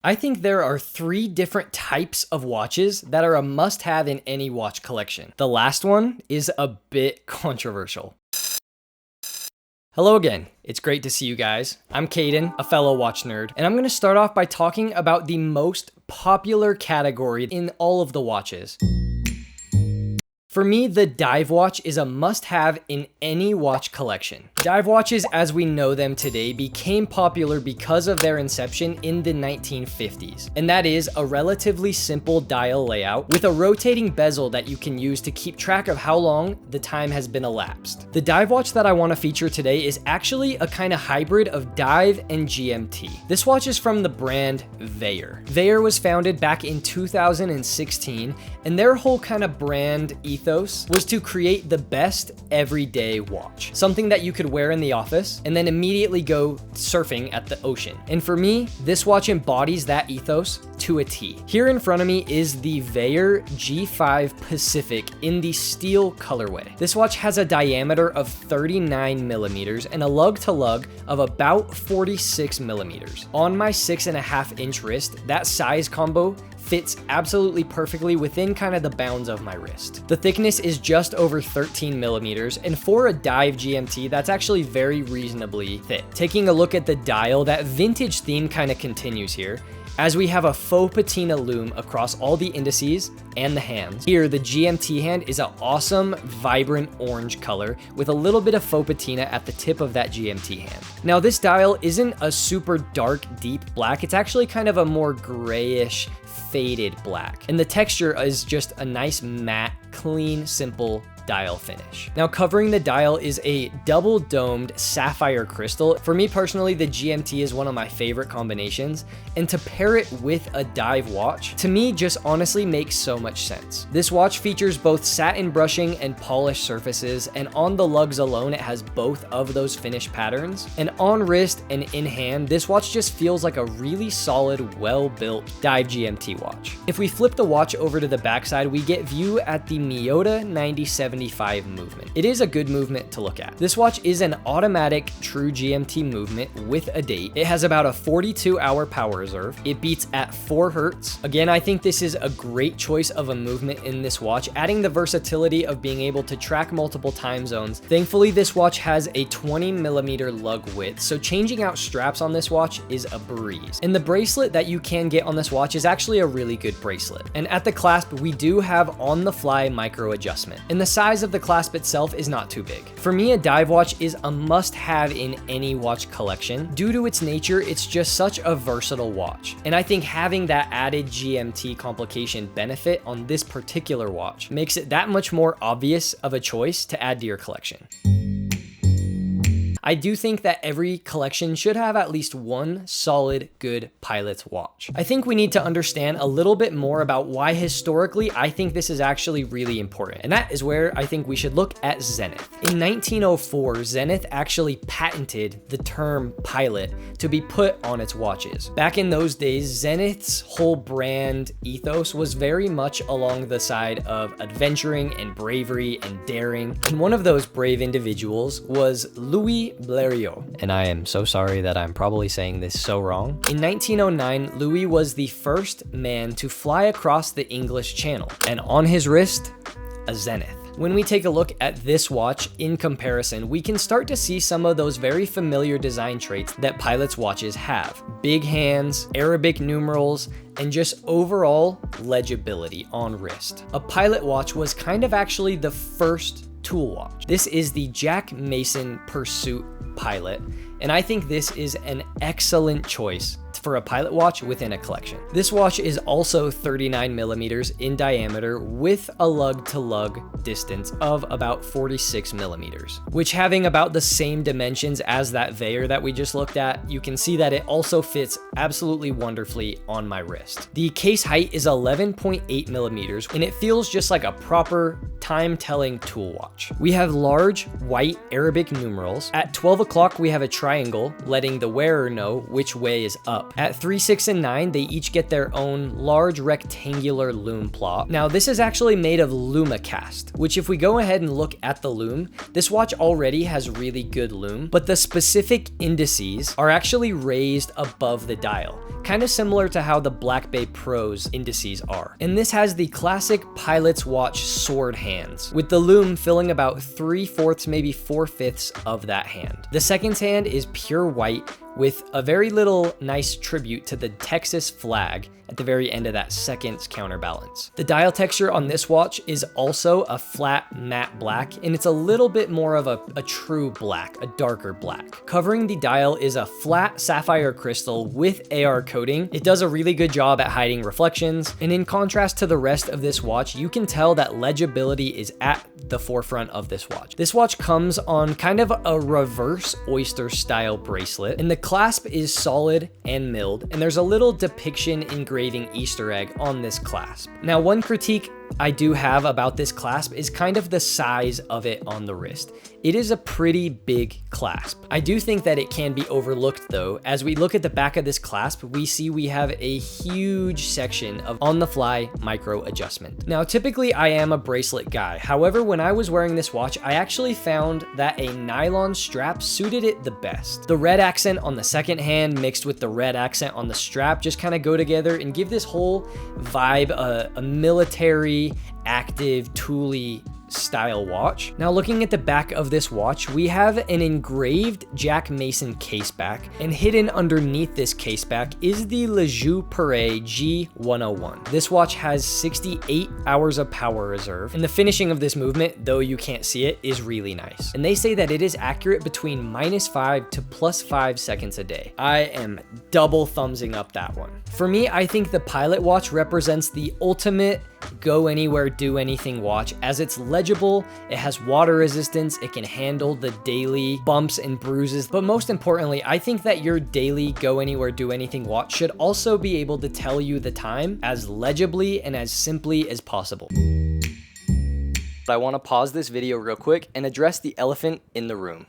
I think there are 3 different types of watches that are a must-have in any watch collection. The last one is a bit controversial. Hello again, it's great to see you guys. I'm Caden, a fellow watch nerd, and I'm going to start off by talking about the most popular category in all of the watches. For me, the dive watch is a must-have in any watch collection. Dive watches as we know them today became popular because of their inception in the 1950s. And that is a relatively simple dial layout with a rotating bezel that you can use to keep track of how long the time has been elapsed. The dive watch that I want to feature today is actually a kind of hybrid of dive and GMT. This watch is from the brand Weyer. Weyer was founded back in 2016, and their whole kind of brand ethos was to create the best everyday watch. Something that you could wear in the office and then immediately go surfing at the ocean. And for me, this watch embodies that ethos to a T. Here in front of me is the Weyer G5 Pacific in the steel colorway. This watch has a diameter of 39 millimeters and a lug to lug of about 46 millimeters. On my 6.5-inch wrist, that size combo fits absolutely perfectly within kind of the bounds of my wrist. The thickness is just over 13 millimeters, and for a dive GMT, that's actually very reasonably thick. Taking a look at the dial, that vintage theme kind of continues here, as we have a faux patina lume across all the indices and the hands. Here, the GMT hand is an awesome, vibrant orange color with a little bit of faux patina at the tip of that GMT hand. Now, this dial isn't a super dark, deep black. It's actually kind of a more grayish, faded black. And the texture is just a nice matte, clean, simple dial finish. Now, covering the dial is a double domed sapphire crystal. For me personally, the GMT is one of my favorite combinations, and to pair it with a dive watch, to me, just honestly makes so much sense. This watch features both satin brushing and polished surfaces, and on the lugs alone, it has both of those finish patterns. And on wrist and in hand, this watch just feels like a really solid, well-built dive GMT watch. If we flip the watch over to the backside, we get view at the Miyota 9075 movement. It is a good movement to look at. This watch is an automatic true GMT movement with a date. It has about a 42-hour power reserve. It beats at 4 Hertz. Again, I think this is a great choice of a movement in this watch, adding the versatility of being able to track multiple time zones. Thankfully, this watch has a 20 millimeter lug width, so changing out straps on this watch is a breeze. And the bracelet that you can get on this watch is actually a really good bracelet. And at the clasp, we do have on-the-fly micro adjustment. And the size of the clasp itself is not too big. For me, a dive watch is a must-have in any watch collection. Due to its nature, it's just such a versatile watch. And I think having that added GMT complication benefit on this particular watch makes it that much more obvious of a choice to add to your collection. I do think that every collection should have at least one solid, good pilot's watch. I think we need to understand a little bit more about why historically I think this is actually really important. And that is where I think we should look at Zenith. In 1904, Zenith actually patented the term pilot to be put on its watches. Back in those days, Zenith's whole brand ethos was very much along the side of adventuring and bravery and daring. And one of those brave individuals was Louis Blériot, and I am so sorry that I'm probably saying this so wrong. In 1909, Louis was the first man to fly across the English Channel, and on his wrist, a Zenith. When we take a look at this watch in comparison, we can start to see some of those very familiar design traits that pilots' watches have. Big hands, Arabic numerals, and just overall legibility on wrist. A pilot watch was kind of actually the first tool watch. This is the Jack Mason Pursuit Pilot, and I think this is an excellent choice for a pilot watch within a collection. This watch is also 39 millimeters in diameter with a lug to lug distance of about 46 millimeters, which, having about the same dimensions as that Weyer that we just looked at, you can see that it also fits absolutely wonderfully on my wrist. The case height is 11.8 millimeters, and it feels just like a proper time-telling tool watch. We have large white Arabic numerals. At 12 o'clock, we have a triangle letting the wearer know which way is up. At 3, 6, and 9, they each get their own large rectangular lume plot. Now, this is actually made of LumaCast, which if we go ahead and look at the lume, this watch already has really good lume, but the specific indices are actually raised above the dial, kind of similar to how the Black Bay Pro's indices are. And this has the classic pilot's watch sword hands, with the lume filling about 3/4, maybe 4/5 of that hand. The second hand is pure white with a very little nice tribute to the Texas flag at the very end of that second counterbalance. The dial texture on this watch is also a flat matte black, and it's a little bit more of a true black, a darker black. Covering the dial is a flat sapphire crystal with AR coating. It does a really good job at hiding reflections, and in contrast to the rest of this watch, you can tell that legibility is at the forefront of this watch. This watch comes on kind of a reverse oyster style bracelet, and the clasp is solid and milled, and there's a little depiction engraving Easter egg on this clasp. Now, one critique I do have about this clasp is kind of the size of it on the wrist. It is a pretty big clasp. I do think that it can be overlooked though. As we look at the back of this clasp, we see we have a huge section of on-the-fly micro adjustment. Now, typically I am a bracelet guy. However, when I was wearing this watch, I actually found that a nylon strap suited it the best. The red accent on the second hand mixed with the red accent on the strap just kind of go together and give this whole vibe a military, active, tooly style watch. Now, looking at the back of this watch, we have an engraved Jack Mason caseback, and hidden underneath this caseback is the Lejeune Perret G101. This watch has 68 hours of power reserve, and the finishing of this movement, though you can't see it, is really nice. And they say that it is accurate between -5 to +5 seconds a day. I am double thumbsing up that one. For me, I think the Pilot watch represents the ultimate go anywhere, do anything watch, as it's legible, it has water resistance, it can handle the daily bumps and bruises, but most importantly, I think that your daily go anywhere, do anything watch should also be able to tell you the time as legibly and as simply as possible. But I want to pause this video real quick and address the elephant in the room.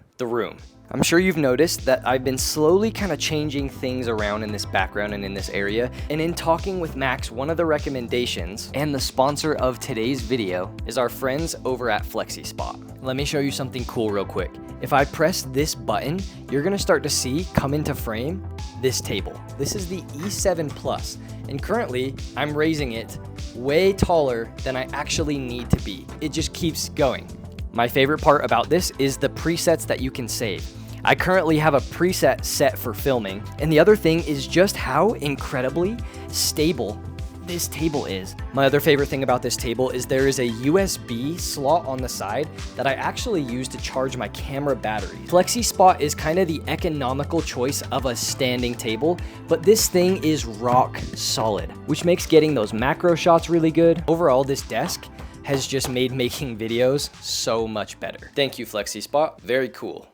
I'm sure you've noticed that I've been slowly kind of changing things around in this background and in this area. And in talking with Max, one of the recommendations and the sponsor of today's video is our friends over at FlexiSpot. Let me show you something cool real quick. If I press this button, you're gonna start to see come into frame this table. This is the E7 Plus, and currently I'm raising it way taller than I actually need to be. It just keeps going. My favorite part about this is the presets that you can save. I currently have a preset set for filming, and the other thing is just how incredibly stable this table is. My other favorite thing about this table is there is a USB slot on the side that I actually use to charge my camera batteries. FlexiSpot is kind of the economical choice of a standing table, but this thing is rock solid, which makes getting those macro shots really good. Overall, this desk has just made making videos so much better. Thank you, FlexiSpot. Very cool.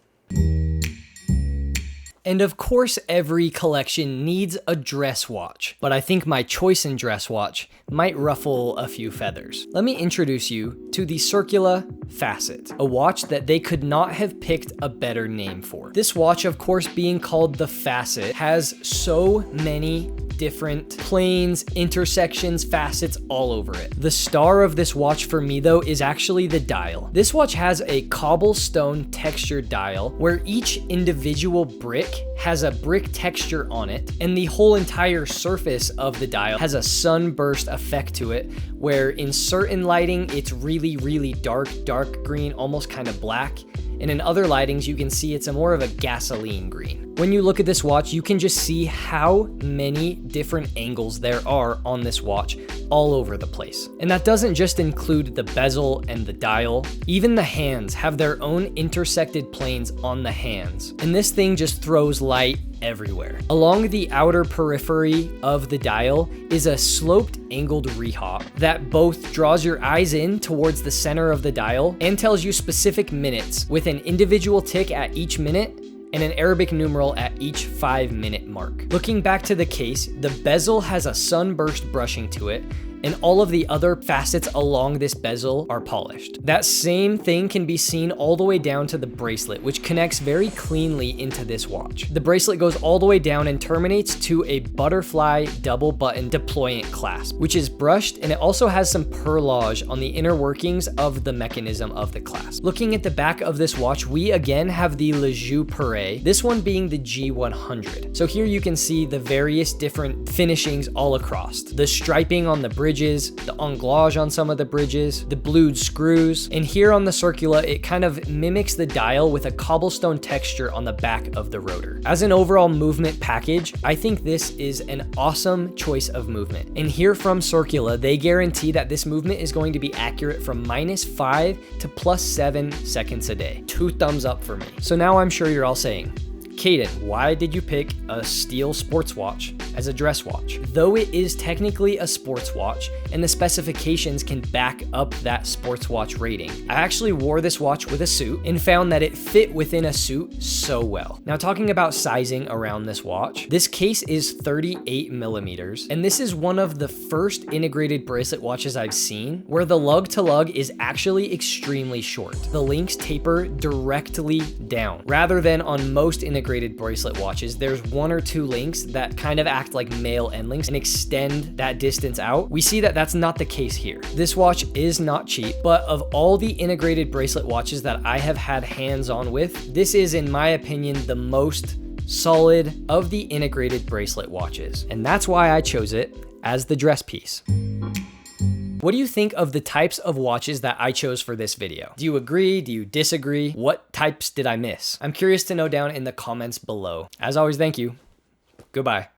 And of course, every collection needs a dress watch, but I think my choice in dress watch might ruffle a few feathers. Let me introduce you to the Circula Facet, a watch that they could not have picked a better name for. This watch, of course, being called the Facet, has so many different planes, intersections, facets all over it. The star of this watch for me though is actually the dial. This watch has a cobblestone textured dial where each individual brick has a brick texture on it, and the whole entire surface of the dial has a sunburst effect to it, where in certain lighting it's really dark green, almost kind of black, and in other lightings you can see it's a more of a gasoline green. When you look at this watch, you can just see how many different angles there are on this watch all over the place. And that doesn't just include the bezel and the dial. Even the hands have their own intersected planes on the hands. And this thing just throws light everywhere. Along the outer periphery of the dial is a sloped angled rehop that both draws your eyes in towards the center of the dial and tells you specific minutes with an individual tick at each minute and an Arabic numeral at each 5-minute mark. Looking back to the case, the bezel has a sunburst brushing to it, and all of the other facets along this bezel are polished. That same thing can be seen all the way down to the bracelet, which connects very cleanly into this watch. The bracelet goes all the way down and terminates to a butterfly double button deployant clasp, which is brushed, and it also has some perlage on the inner workings of the mechanism of the clasp. Looking at the back of this watch, we again have the Le Jeu Perret, this one being the G100. So here you can see the various different finishings all across. The striping on the bridges, the anglage on some of the bridges, the blued screws, and here on the Circula, it kind of mimics the dial with a cobblestone texture on the back of the rotor. As an overall movement package, I think this is an awesome choice of movement. And here from Circula, they guarantee that this movement is going to be accurate from -5 to +7 seconds a day. 2 thumbs up for me. So now I'm sure you're all saying, Caden, why did you pick a steel sports watch as a dress watch? Though it is technically a sports watch and the specifications can back up that sports watch rating, I actually wore this watch with a suit and found that it fit within a suit so well. Now, talking about sizing around this watch, this case is 38 millimeters, and this is one of the first integrated bracelet watches I've seen where the lug to lug is actually extremely short. The links taper directly down, rather than on most integrated bracelet watches, there's 1 or 2 links that kind of act like male end links and extend that distance out. We see that that's not the case here. This watch is not cheap, but of all the integrated bracelet watches that I have had hands-on with, this is, in my opinion, the most solid of the integrated bracelet watches. And that's why I chose it as the dress piece. What do you think of the types of watches that I chose for this video? Do you agree? Do you disagree? What types did I miss? I'm curious to know down in the comments below. As always, thank you. Goodbye.